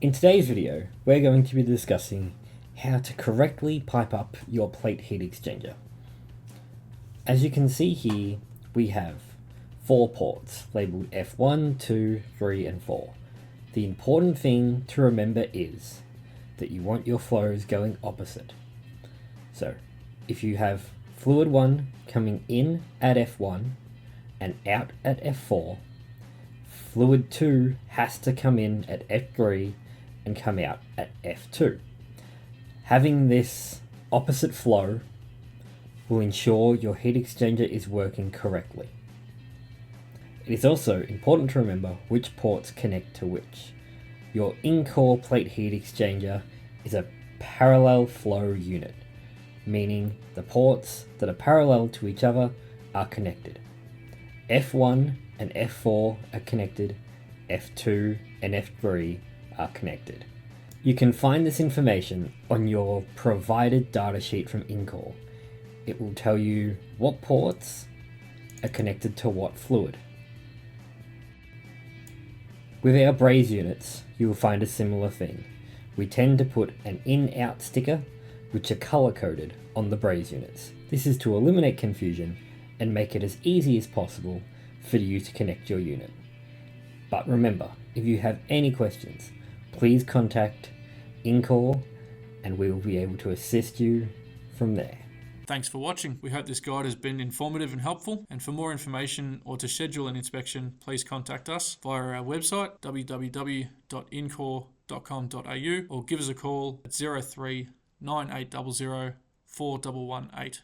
In today's video, we're going to be discussing how to correctly pipe up your plate heat exchanger. As you can see here, we have 4 ports labeled F1, 2, 3 and 4. The important thing to remember is that you want your flows going opposite. So if you have fluid 1 coming in at F1 and out at F4, fluid 2 has to come in at F3 and come out at F2. Having this opposite flow will ensure your heat exchanger is working correctly. It is also important to remember which ports connect to which. Your in-core plate heat exchanger is a parallel flow unit, meaning the ports that are parallel to each other are connected. F1 and F4 are connected, F2 and F3 are connected. You can find this information on your provided datasheet from in-core. It will tell you what ports are connected to what fluid. With our brazed units, you will find a similar thing. We tend to put an in-out sticker, which are color-coded on the brazed units. This is to eliminate confusion and make it as easy as possible for you to connect your unit. But remember, if you have any questions, please contact in-core and we will be able to assist you from there. Thanks for watching. We hope this guide has been informative and helpful. And for more information or to schedule an inspection, please contact us via our website www.incore.com.au or give us a call at 03 9800 4118.